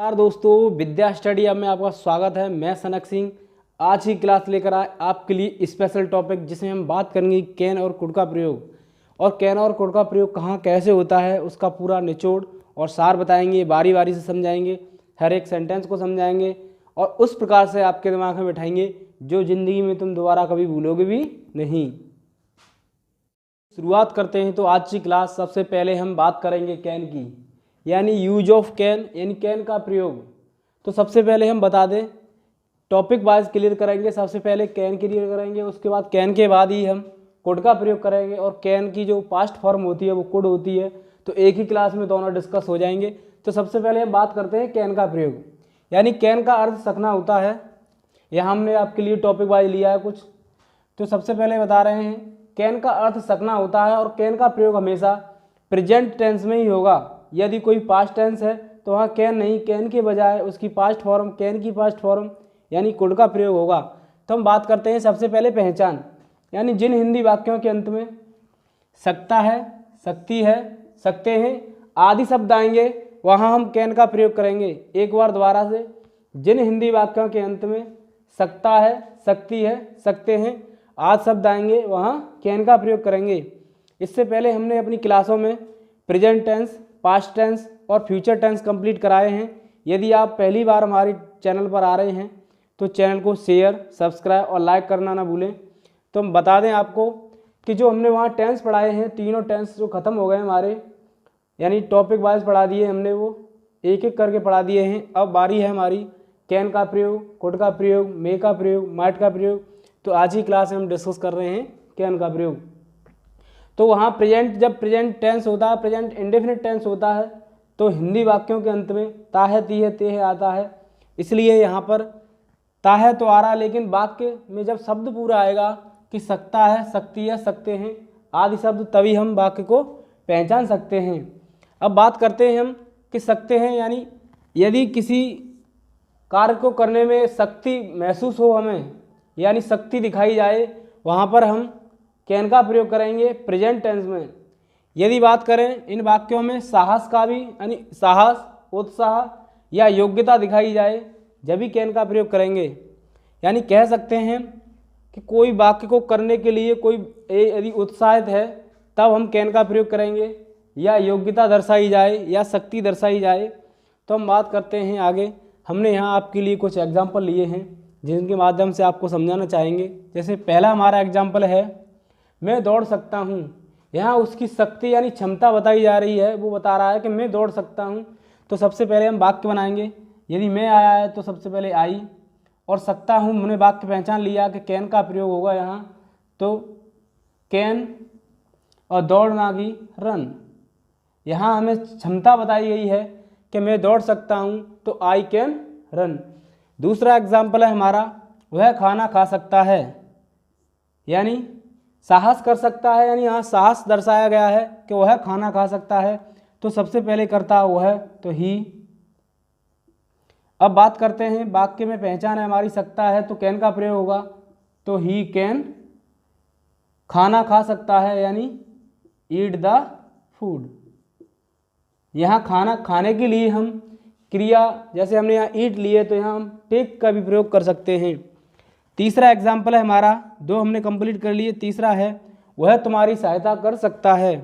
नमस्कार दोस्तों, विद्या study hub में आपका स्वागत है। मैं सनक सिंह आज की क्लास लेकर आए आपके लिए स्पेशल टॉपिक, जिसमें हम बात करेंगे कैन और कुड का प्रयोग। और कैन और कुड का प्रयोग कहाँ कैसे होता है उसका पूरा निचोड़ और सार बताएंगे, बारी बारी से समझाएंगे, हर एक सेंटेंस को समझाएंगे और उस प्रकार से आपके दिमाग में बैठाएंगे जो ज़िंदगी में तुम दोबारा कभी भूलोगे भी नहीं। शुरुआत करते हैं। तो आज की क्लास सबसे पहले हम बात करेंगे कैन की, यानी यूज ऑफ कैन, यानी कैन का प्रयोग। तो सबसे पहले हम बता दें, टॉपिक वाइज क्लियर करेंगे। सबसे पहले कैन क्लियर करेंगे, उसके बाद कैन के बाद ही हम कुड का प्रयोग करेंगे। और कैन की जो पास्ट फॉर्म होती है वो कुड होती है, तो एक ही क्लास में दोनों डिस्कस हो जाएंगे। तो सबसे पहले हम बात करते हैं कैन का प्रयोग, यानी कैन का अर्थ सकना होता है। यहाँ हमने आपके लिए टॉपिक वाइज लिया है कुछ। तो सबसे पहले बता रहे हैं, कैन का अर्थ सकना होता है और कैन का प्रयोग हमेशा प्रेजेंट टेंस में ही होगा। यदि कोई पास्ट टेंस है तो वहाँ कैन नहीं, कैन के बजाय उसकी पास्ट फॉर्म, कैन की पास्ट फॉर्म यानी कुड का प्रयोग होगा। तो हम बात करते हैं सबसे पहले पहचान, यानी जिन हिंदी वाक्यों के अंत में सकता है, सकती है, सकते हैं आदि शब्द आएंगे वहाँ हम कैन का प्रयोग करेंगे। एक बार दोबारा से, जिन हिंदी वाक्यों के अंत में सकता है, सकती है, सकते हैं आदि शब्द आएंगे वहाँ कैन का प्रयोग करेंगे। इससे पहले हमने अपनी क्लासों में प्रेजेंट टेंस, पास्ट टेंस और फ्यूचर टेंस कंप्लीट कराए हैं। यदि आप पहली बार हमारे चैनल पर आ रहे हैं तो चैनल को शेयर, सब्सक्राइब और लाइक करना ना भूलें। तो हम बता दें आपको कि जो हमने वहाँ टेंस पढ़ाए हैं, तीनों टेंस जो ख़त्म हो गए हमारे, यानी टॉपिक वाइज पढ़ा दिए हमने, वो एक एक करके पढ़ा दिए हैं। अब बारी है हमारी कैन का प्रयोग, कुड का प्रयोग, मे का प्रयोग, माइट का प्रयोग। तो आज ही क्लास में हम डिस्कस कर रहे हैं कैन का प्रयोग। तो वहाँ प्रेजेंट, जब प्रेजेंट टेंस होता है, प्रेजेंट इंडेफिनिट टेंस होता है, तो हिंदी वाक्यों के अंत में ता है, ती है, ते है आता है। इसलिए यहाँ पर ता है तो आ रहा है, लेकिन वाक्य में जब शब्द पूरा आएगा कि सकता है, सकती है, सकते हैं आदि शब्द, तभी हम वाक्य को पहचान सकते हैं। अब बात करते हैं हम कि सकते हैं, यानी यदि किसी कार्य को करने में शक्ति महसूस हो हमें, यानी शक्ति दिखाई जाए, वहाँ पर हम कैन का प्रयोग करेंगे प्रेजेंट टेंस में। यदि बात करें इन वाक्यों में साहस का भी, यानी साहस, उत्साह या योग्यता दिखाई जाए, जब भी कैन का प्रयोग करेंगे। यानी कह सकते हैं कि कोई वाक्य को करने के लिए कोई यदि उत्साहित है तब हम कैन का प्रयोग करेंगे, या योग्यता दर्शाई जाए या शक्ति दर्शाई जाए। तो हम बात करते हैं आगे। हमने यहाँ आपके लिए कुछ एग्जाम्पल लिए हैं जिनके माध्यम से आपको समझाना चाहेंगे। जैसे पहला हमारा एग्जाम्पल है, मैं दौड़ सकता हूँ। यहाँ उसकी शक्ति यानी क्षमता बताई जा रही है, वो बता रहा है कि मैं दौड़ सकता हूँ। तो सबसे पहले हम वाक्य बनाएंगे। यदि मैं आया है तो सबसे पहले आई, और सकता हूँ हमने वाक्य पहचान लिया कि कैन का प्रयोग होगा यहाँ। तो कैन और दौड़ना की रन, यहाँ हमें क्षमता बताई गई है कि मैं दौड़ सकता हूँ, तो आई कैन रन। दूसरा एग्जाम्पल है हमारा, वह खाना खा सकता है, यानी साहस कर सकता है, यानी यहाँ साहस दर्शाया गया है कि वह खाना खा सकता है। तो सबसे पहले करता वह, तो ही। अब बात करते हैं वाक्य में पहचान है हमारी सकता है, तो कैन का प्रयोग होगा। तो ही कैन खाना खा सकता है, यानी ईट द फूड। यहाँ खाना खाने के लिए हम क्रिया, जैसे हमने यहाँ ईट लिए तो यहाँ हम टेक का भी प्रयोग कर सकते हैं। तीसरा एग्जाम्पल है हमारा, दो हमने कंप्लीट कर लिए, तीसरा है वह तुम्हारी सहायता कर सकता है।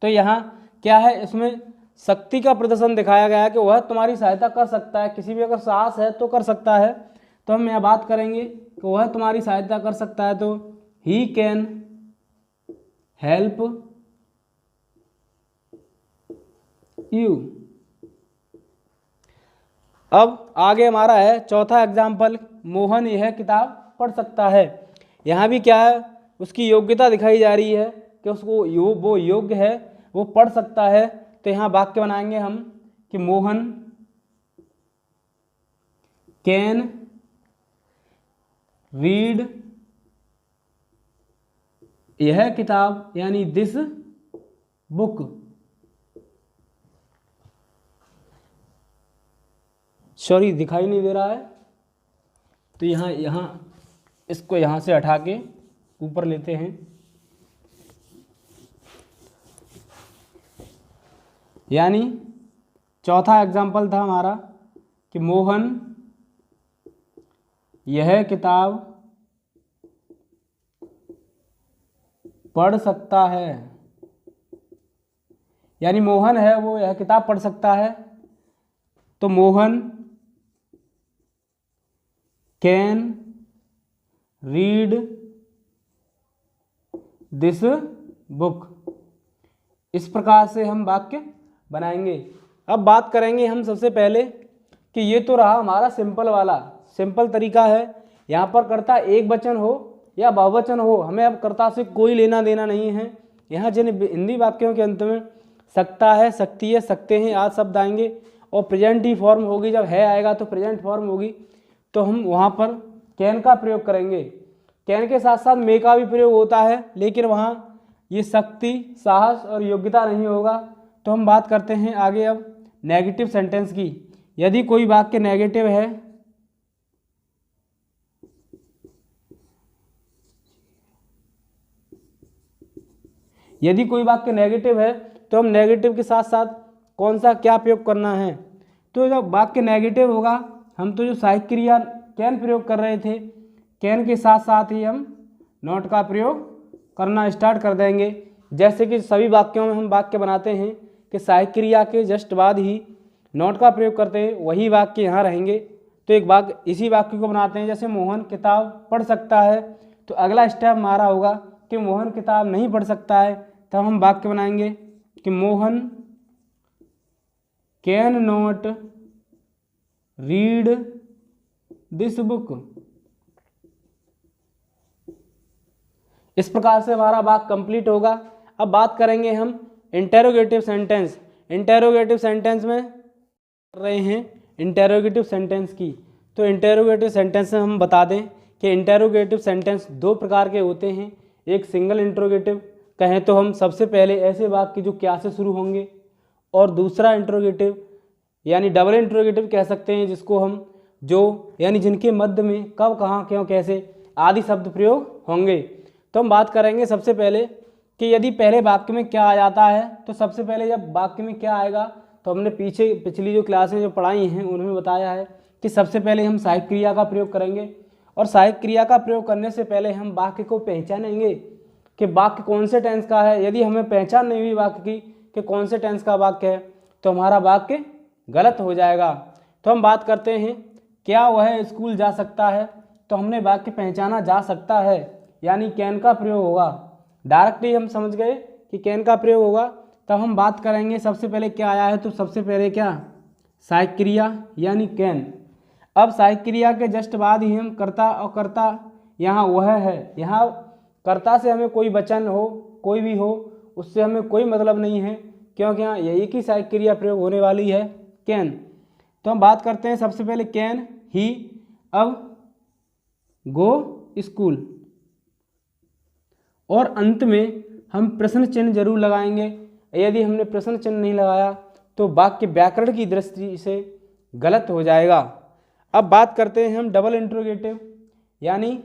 तो यहाँ क्या है, इसमें शक्ति का प्रदर्शन दिखाया गया है कि वह तुम्हारी सहायता कर सकता है, किसी भी अगर साहस है तो कर सकता है। तो हम यहाँ बात करेंगे कि वह तुम्हारी सहायता कर सकता है, तो ही कैन हेल्प यू। अब आगे हमारा है चौथा एग्जाम्पल, मोहन यह किताब पढ़ सकता है। यहाँ भी क्या है, उसकी योग्यता दिखाई जा रही है कि उसको वो योग्य है, वो पढ़ सकता है। तो यहाँ वाक्य बनाएंगे हम कि मोहन कैन रीड यह किताब, यानी दिस बुक। सॉरी, दिखाई नहीं दे रहा है, तो यहाँ इसको यहाँ से हटा के ऊपर लेते हैं। यानी चौथा एग्जाम्पल था हमारा कि मोहन यह किताब पढ़ सकता है, यानी मोहन है वो यह किताब पढ़ सकता है, तो Mohan can read this book. इस प्रकार से हम वाक्य बनाएंगे। अब बात करेंगे हम सबसे पहले कि ये तो रहा हमारा सिंपल तरीका है। यहाँ पर कर्ता एक वचन हो या बहुवचन हो, हमें अब कर्ता से कोई लेना देना नहीं है। यहाँ जिन हिंदी वाक्यों के अंत में सकता है, सकती है, सकते हैं आदि शब्द आएंगे और प्रेजेंट ही फॉर्म होगी, जब है आएगा तो प्रेजेंट फॉर्म होगी, तो हम वहाँ पर कैन का प्रयोग करेंगे। कैन के साथ साथ मे का भी प्रयोग होता है, लेकिन वहाँ ये शक्ति, साहस और योग्यता नहीं होगा। तो हम बात करते हैं आगे अब नेगेटिव सेंटेंस की। यदि कोई वाक्य नेगेटिव है, तो हम नेगेटिव के साथ साथ कौन सा क्या प्रयोग करना है। तो जब वाक्य नेगेटिव होगा, हम तो जो सहायक क्रिया कैन प्रयोग कर रहे थे, कैन के साथ साथ ही हम नॉट का प्रयोग करना स्टार्ट कर देंगे। जैसे कि सभी वाक्यों में हम वाक्य बनाते हैं कि सहायक क्रिया के जस्ट बाद ही नॉट का प्रयोग करते हैं, वही वाक्य यहाँ रहेंगे। तो एक वाक्य, इसी वाक्य को बनाते हैं। जैसे मोहन किताब पढ़ सकता है, तो अगला स्टेप हमारा होगा कि मोहन किताब नहीं पढ़ सकता है, तब हम वाक्य बनाएंगे कि Mohan can not read this book. इस प्रकार से हमारा वाक्य कंप्लीट होगा। अब बात करेंगे हम इंटेरोगेटिव सेंटेंस। इंटेरोगेटिव सेंटेंस में कर रहे हैं इंटेरोगेटिव सेंटेंस की। तो इंटेरोगेटिव सेंटेंस में हम बता दें कि इंटेरोगेटिव सेंटेंस दो प्रकार के होते हैं। एक सिंगल इंट्रोगेटिव कहें तो हम सबसे पहले ऐसे वाक्य जो क्या से शुरू होंगे, और दूसरा इंट्रोगेटिव यानी डबल इंट्रोगेटिव कह सकते हैं, जिसको हम जो यानी जिनके मध्य में कब, कहाँ, क्यों, कैसे आदि शब्द प्रयोग होंगे। तो हम बात करेंगे सबसे पहले कि यदि पहले वाक्य में क्या आ जाता है, तो सबसे पहले जब वाक्य में क्या आएगा, तो हमने पिछली जो क्लासें जो पढ़ाई हैं उनमें बताया है कि सबसे पहले हम सहायक क्रिया का प्रयोग करेंगे। और सहायक क्रिया का प्रयोग करने से पहले हम वाक्य को पहचानेंगे कि वाक्य कौन से टेंस का है। यदि हमें पहचान नहीं हुई वाक्य की कि कौन से टेंस का वाक्य है, तो हमारा वाक्य गलत हो जाएगा। तो हम बात करते हैं क्या वह स्कूल जा सकता है, तो हमने वाक्य पहचाना जा सकता है, यानी कैन का प्रयोग होगा। डायरेक्टली हम समझ गए कि कैन का प्रयोग होगा। तब हम बात करेंगे सबसे पहले क्या आया है, तो सबसे पहले क्या, सहायक क्रिया यानी कैन। अब सहायक क्रिया के जस्ट बाद ही हम कर्ता, और कर्ता यहाँ वह है। यहाँ कर्ता से हमें कोई वचन हो, कोई भी हो, उससे हमें कोई मतलब नहीं है, क्योंकि यहाँ यही की सहायक क्रिया प्रयोग होने वाली है, कैन। तो हम बात करते हैं सबसे पहले कैन ही। अब गो स्कूल, और अंत में हम प्रश्न चिन्ह जरूर लगाएंगे। यदि हमने प्रश्न चिन्ह नहीं लगाया तो वाक्य व्याकरण की दृष्टि से गलत हो जाएगा। अब बात करते हैं हम डबल इंट्रोगेटिव, यानी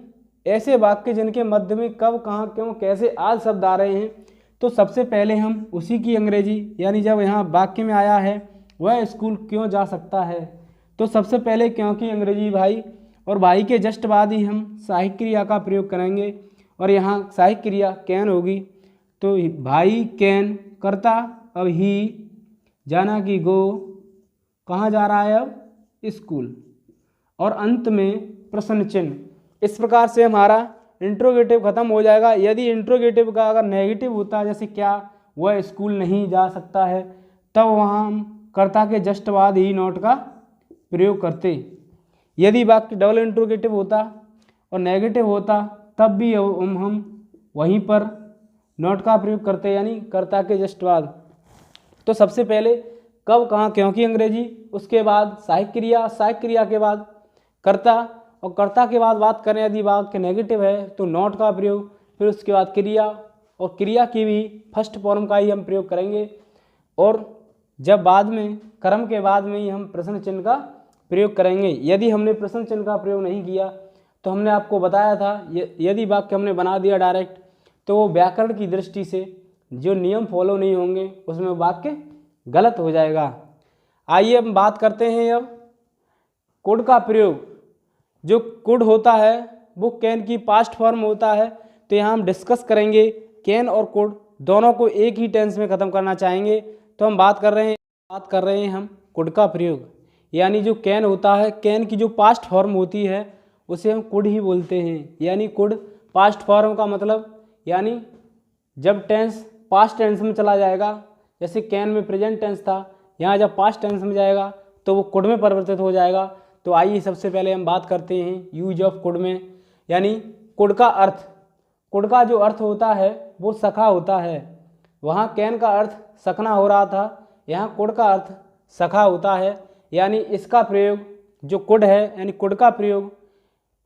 ऐसे वाक्य जिनके मध्य में कब, कहाँ, क्यों, कैसे आदि शब्द आ रहे हैं। तो सबसे पहले हम उसी की अंग्रेजी, यानी जब यहाँ वाक्य में आया है वह स्कूल क्यों जा सकता है, तो सबसे पहले क्यों की अंग्रेजी भाई, और भाई के जस्ट बाद ही हम सहायक क्रिया का प्रयोग करेंगे, और यहाँ सहायक क्रिया कैन होगी। तो भाई कैन करता, अब ही जाना कि गो, कहाँ जा रहा है, अब स्कूल, और अंत में प्रश्न चिन्ह। इस प्रकार से हमारा इंट्रोगेटिव खत्म हो जाएगा। यदि इंट्रोगेटिव का अगर नेगेटिव होता है, जैसे क्या वह स्कूल नहीं जा सकता है, तब वहाँ हम कर्ता के जस्ट बाद ही नॉट का प्रयोग करते। यदि वाक्य डबल इंट्रोगेटिव होता और नेगेटिव होता, तब भी हम वहीं पर नॉट का प्रयोग करते, यानी कर्ता के जस्ट बाद। तो सबसे पहले कब, कहाँ, क्यों की अंग्रेजी, उसके बाद सहायक क्रिया, सहायक क्रिया के बाद कर्ता, और कर्ता के बाद बात करें यदि वाक्य नेगेटिव है तो नॉट का प्रयोग, फिर उसके बाद क्रिया, और क्रिया की भी फर्स्ट फॉर्म का ही हम प्रयोग करेंगे, और जब बाद में कर्म के बाद में ही हम प्रश्न चिन्ह का प्रयोग करेंगे। यदि हमने प्रश्न चिन्ह का प्रयोग नहीं किया तो हमने आपको बताया था यदि वाक्य हमने बना दिया डायरेक्ट, तो वो व्याकरण की दृष्टि से जो नियम फॉलो नहीं होंगे उसमें वाक्य गलत हो जाएगा। आइए हम बात करते हैं अब कुड का प्रयोग। जो कुड होता है वो कैन की पास्ट फॉर्म होता है। तो यहाँ हम डिस्कस करेंगे कैन और कुड दोनों को एक ही टेंस में ख़त्म करना चाहेंगे। तो हम बात कर रहे हैं हम कुड का प्रयोग, यानी जो कैन होता है, कैन की जो पास्ट फॉर्म होती है उसे हम कुड ही बोलते हैं। यानी कुड पास्ट फॉर्म का मतलब, यानी जब टेंस पास्ट टेंस में चला जाएगा, जैसे कैन में प्रेजेंट टेंस था, यहाँ जब पास्ट टेंस में जाएगा तो वो कुड में परिवर्तित हो जाएगा। तो आइए सबसे पहले हम बात करते हैं यूज ऑफ कुड में। यानी कुड का अर्थ, कुड का जो अर्थ होता है वो सखा होता है। वहाँ कैन का अर्थ सकना हो रहा था, यहाँ कुड का अर्थ सखा होता है। यानी इसका प्रयोग जो कुड है, यानी कुड का प्रयोग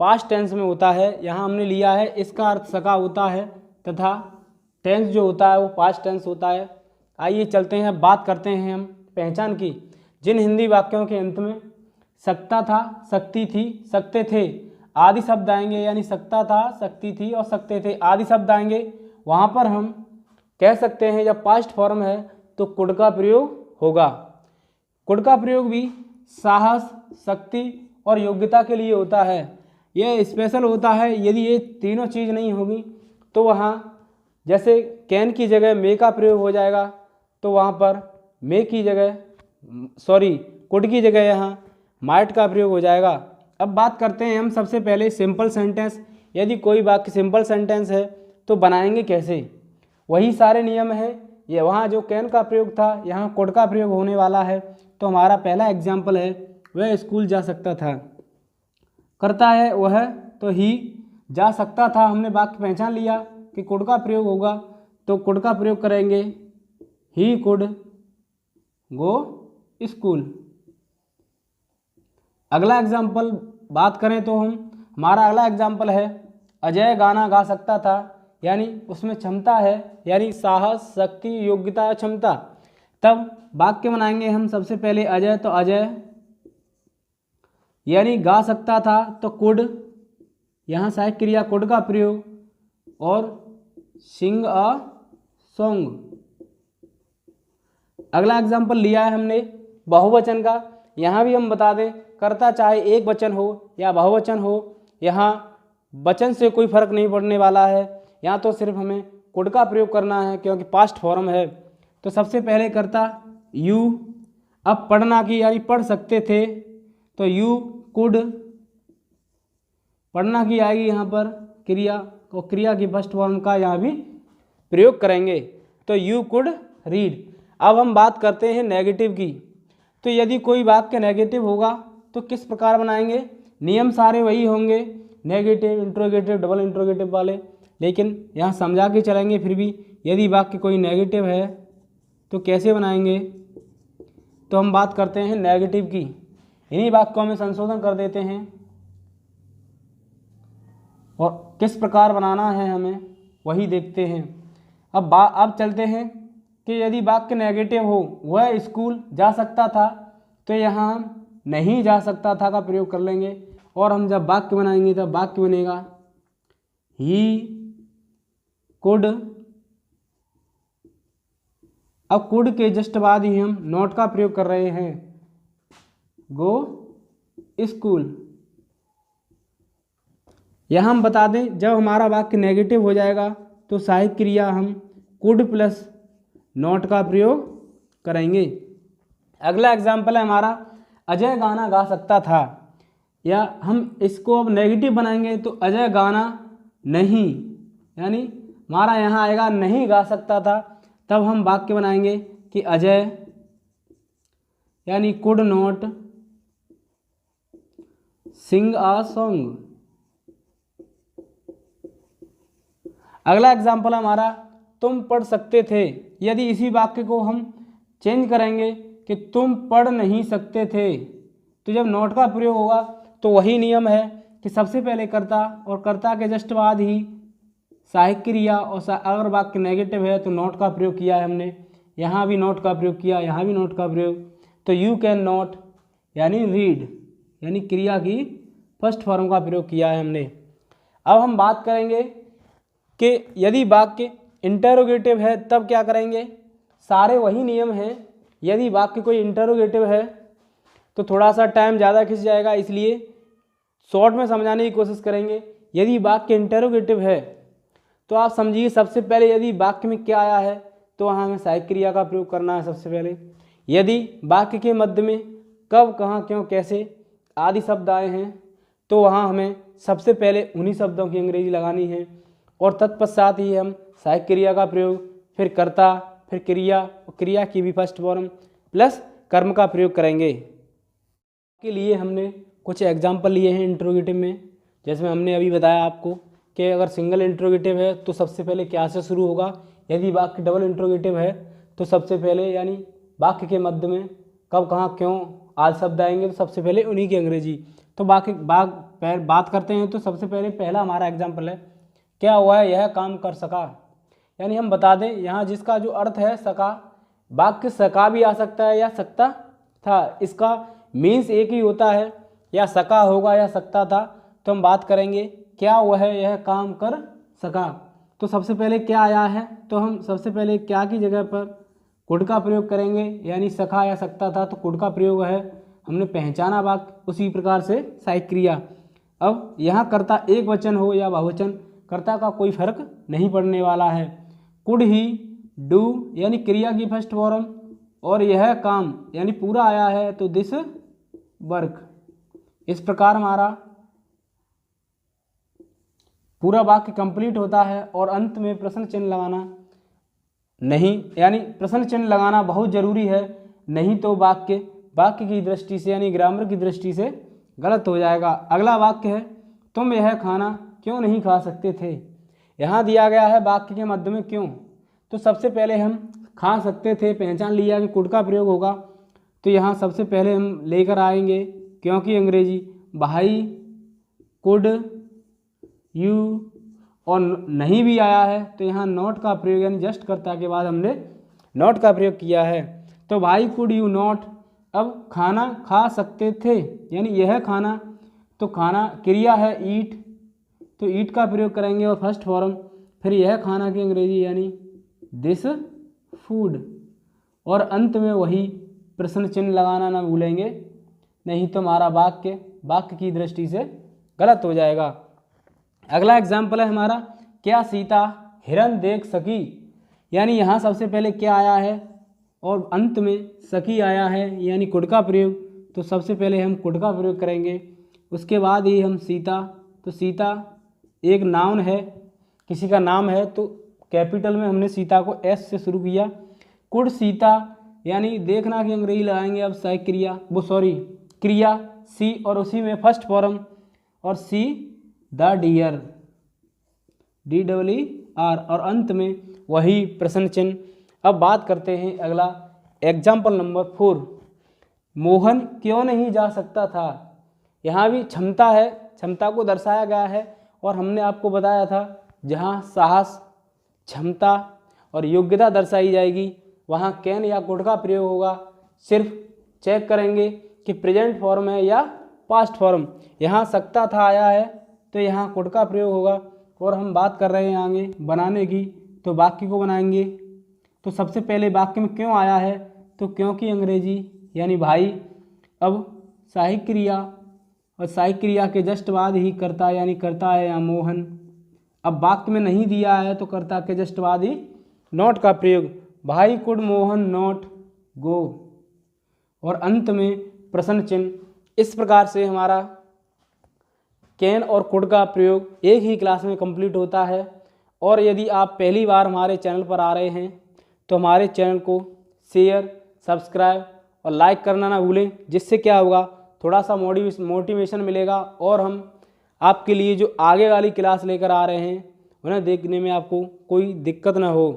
पास्ट टेंस में होता है। यहाँ हमने लिया है इसका अर्थ सखा होता है तथा टेंस जो होता है वो पास्ट टेंस होता है। आइए चलते हैं, बात करते हैं हम पहचान की। जिन हिंदी वाक्यों के अंत में सकता था, सकती थी, सकते थे आदि शब्द आएंगे, यानी सकता था, सकती थी और सकते थे आदि शब्द आएंगे, वहाँ पर हम कह सकते हैं जब पास्ट फॉर्म है तो कुड का प्रयोग होगा। कुड का प्रयोग भी साहस, शक्ति और योग्यता के लिए होता है। यह स्पेशल होता है। यदि ये तीनों चीज़ नहीं होगी तो वहाँ जैसे कैन की जगह मे का प्रयोग हो जाएगा, तो वहाँ पर मे की जगह कुड की जगह यहाँ माइट का प्रयोग हो जाएगा। अब बात करते हैं हम सबसे पहले सिंपल सेंटेंस। यदि कोई वाक्य सिंपल सेंटेंस है तो बनाएंगे कैसे, वही सारे नियम है। ये वहाँ जो कैन का प्रयोग था यहाँ कुड का प्रयोग होने वाला है। तो हमारा पहला एग्जाम्पल है, वह स्कूल जा सकता था। करता है वह, तो ही जा सकता था। हमने वाक्य पहचान लिया कि कुड का प्रयोग होगा, तो कुड का प्रयोग करेंगे ही कुड गो स्कूल। अगला एग्जाम्पल बात करें तो हमारा अगला एग्जाम्पल है अजय गाना गा सकता था। यानी उसमें क्षमता है, यानी साहस, शक्ति, योग्यता, क्षमता। तब वाक्य बनाएंगे हम सबसे पहले अजय, तो अजय यानी गा सकता था तो कुड, यहाँ सहायक क्रिया कुड का प्रयोग, और सिंग अ सॉन्ग। अगला एग्जाम्पल लिया है हमने बहुवचन का। यहाँ भी हम बता दें, करता चाहे एक वचन हो या बहुवचन हो, यहाँ वचन से कोई फर्क नहीं पड़ने वाला है। यहाँ तो सिर्फ हमें कुड का प्रयोग करना है क्योंकि पास्ट फॉर्म है। तो सबसे पहले करता यू। अब पढ़ना की, यानी पढ़ सकते थे, तो यू कुड। पढ़ना की आएगी यहाँ पर क्रिया, और क्रिया की फर्स्ट फॉर्म का यहाँ भी प्रयोग करेंगे, तो यू कुड रीड। अब हम बात करते हैं नेगेटिव की। तो यदि कोई वाक्य नेगेटिव होगा तो किस प्रकार बनाएंगे, नियम सारे वही होंगे, नेगेटिव, इंट्रोगेटिव, डबल इंट्रोगेटिव वाले, लेकिन यहाँ समझा के चलेंगे। फिर भी यदि वाक्य कोई नेगेटिव है तो कैसे बनाएंगे, तो हम बात करते हैं नेगेटिव की। इन्हीं वाक्यों में संशोधन कर देते हैं और किस प्रकार बनाना है हमें वही देखते हैं। अब चलते हैं कि यदि वाक्य नेगेटिव हो, वह स्कूल जा सकता था, तो यहाँ हम नहीं जा सकता था का प्रयोग कर लेंगे। और हम जब वाक्य बनाएंगे तब वाक्य बनेगा ही कुड। अब कुड के जस्ट बाद ही हम नॉट का प्रयोग कर रहे हैं, गो स्कूल। यहाँ हम बता दें, जब हमारा वाक्य नेगेटिव हो जाएगा तो सहायक क्रिया हम कुड प्लस नॉट का प्रयोग करेंगे। अगला एग्जाम्पल है हमारा अजय गाना गा सकता था, या हम इसको अब नेगेटिव बनाएंगे तो अजय गाना नहीं, यानी हमारा यहाँ आएगा नहीं गा सकता था। तब हम वाक्य बनाएंगे कि अजय यानी could not sing a song. अगला एग्जाम्पल हमारा तुम पढ़ सकते थे। यदि इसी वाक्य को हम चेंज करेंगे कि तुम पढ़ नहीं सकते थे, तो जब नॉट का प्रयोग होगा तो वही नियम है कि सबसे पहले कर्ता, और कर्ता के जस्ट बाद ही सहायक क्रिया, और अगर वाक्य नेगेटिव है तो नॉट का प्रयोग किया है हमने। यहाँ भी नॉट का प्रयोग किया, यहाँ भी नॉट का प्रयोग। तो यू कैन नॉट यानी रीड, यानी क्रिया की फर्स्ट फॉर्म का प्रयोग किया है हमने। अब हम बात करेंगे कि यदि वाक्य इंटरोगेटिव है तब क्या करेंगे, सारे वही नियम हैं यदि वाक्य कोई इंटरोगेटिव है तो थोड़ा सा टाइम ज़्यादा खिंच जाएगा, इसलिए शॉर्ट में समझाने की कोशिश करेंगे। यदि वाक्य इंटरोगेटिव है तो आप समझिए सबसे पहले यदि वाक्य में क्या आया है तो वहाँ हमें सहायक क्रिया का प्रयोग करना है सबसे पहले। यदि वाक्य के मध्य में कब, कहाँ, क्यों, कैसे आदि शब्द आए हैं तो वहाँ हमें सबसे पहले उन्हीं शब्दों की अंग्रेजी लगानी है और तत्पश्चात ही हम सहायक क्रिया का प्रयोग, फिर कर्ता, फिर क्रिया, और क्रिया की भी फर्स्ट फॉर्म प्लस कर्म का प्रयोग करेंगे। के लिए हमने कुछ एग्जाम्पल लिए हैं इंट्रोगेटिव में, जैसे हमने अभी बताया आपको कि अगर सिंगल इंट्रोगेटिव है तो सबसे पहले क्या से शुरू होगा। यदि वाक्य डबल इंट्रोगेटिव है तो सबसे पहले यानी वाक्य के मध्य में कब, कहाँ, क्यों आदि शब्द आएंगे तो सबसे पहले उन्हीं की अंग्रेजी। तो बात करते हैं तो सबसे पहले पहला हमारा एग्जाम्पल है, क्या हुआ है, यह काम कर सका। यानी हम बता दें यहाँ जिसका जो अर्थ है सका, वाक्य सका भी आ सकता है या सकता था, इसका मीन्स एक ही होता है, या सका होगा या सकता था। तो हम बात करेंगे क्या वह यह काम कर सका। तो सबसे पहले क्या आया है तो हम सबसे पहले क्या की जगह पर कुड का प्रयोग करेंगे, यानी सका या सकता था तो कुड का प्रयोग है, हमने पहचाना वाक्य। उसी प्रकार से सहायक क्रिया। अब यहाँ कर्ता एक वचन हो या बहुवचन, कर्ता का कोई फर्क नहीं पड़ने वाला है। कुड ही, डू यानी क्रिया की फर्स्ट फॉर्म, और यह काम यानी पूरा आया है तो दिस वर्क। इस प्रकार हमारा पूरा वाक्य कंप्लीट होता है और अंत में प्रश्न चिन्ह लगाना नहीं, यानी प्रश्न चिन्ह लगाना बहुत ज़रूरी है, नहीं तो वाक्य की दृष्टि से यानी ग्रामर की दृष्टि से गलत हो जाएगा। अगला वाक्य है, तुम यह खाना क्यों नहीं खा सकते थे। यहाँ दिया गया है वाक्य के मध्य में क्यों, तो सबसे पहले हम खा सकते थे पहचान लिया कि कुड का प्रयोग होगा, तो यहाँ सबसे पहले हम लेकर आएंगे क्योंकि अंग्रेजी भाई, कुड, यू, और नहीं भी आया है तो यहाँ नॉट का प्रयोग यानी जस्ट कर्ता के बाद हमने नॉट का प्रयोग किया है। तो भाई कुड यू नॉट, अब खाना खा सकते थे यानी यह खाना, तो खाना क्रिया है ईट, तो ईट का प्रयोग करेंगे और फर्स्ट फॉर्म, फिर यह खाना की अंग्रेजी यानी दिस फूड, और अंत में वही प्रश्न चिन्ह लगाना ना भूलेंगे, नहीं तो हमारा वाक्य की दृष्टि से गलत हो जाएगा। अगला एग्जाम्पल है हमारा, क्या सीता हिरन देख सकी। यानी यहाँ सबसे पहले क्या आया है और अंत में सकी आया है यानी कुड का प्रयोग, तो सबसे पहले हम कुड का प्रयोग करेंगे, उसके बाद ही हम सीता। तो सीता एक नाउन है, किसी का नाम है, तो कैपिटल में हमने सीता को एस से शुरू किया। कुड सीता यानी देखना की अंग्रेजी लगाएंगे अब सहायक क्रिया सी, और उसी में फर्स्ट फॉर्म, और सी द डियर, DEER, और अंत में वही प्रश्न चिन्ह। अब बात करते हैं अगला एग्जाम्पल नंबर 4, मोहन क्यों नहीं जा सकता था। यहाँ भी क्षमता है, क्षमता को दर्शाया गया है, और हमने आपको बताया था जहाँ साहस, क्षमता और योग्यता दर्शाई जाएगी वहाँ कैन या कुड का प्रयोग होगा। सिर्फ चेक करेंगे कि प्रेजेंट फॉर्म है या पास्ट फॉर्म। यहाँ सकता था आया है तो यहाँ कुड का प्रयोग होगा, और हम बात कर रहे हैं आगे बनाने की, तो वाक्य को बनाएंगे। तो सबसे पहले वाक्य में क्यों आया है तो क्योंकि अंग्रेजी यानी भाई, अब सहायक क्रिया, और सहायक क्रिया के जस्ट बाद ही कर्ता यानी कर्ता है या मोहन। अब वाक्य में नहीं दिया है तो कर्ता के जस्ट बाद ही नॉट का प्रयोग, भाई कुड मोहन नॉट गो, और अंत में प्रश्न चिन्ह। इस प्रकार से हमारा कैन और कुड का प्रयोग एक ही क्लास में कंप्लीट होता है। और यदि आप पहली बार हमारे चैनल पर आ रहे हैं तो हमारे चैनल को शेयर, सब्सक्राइब और लाइक करना ना भूलें, जिससे क्या होगा थोड़ा सा मोटिवेशन मिलेगा, और हम आपके लिए जो आगे वाली क्लास लेकर आ रहे हैं उन्हें देखने में आपको कोई दिक्कत ना हो।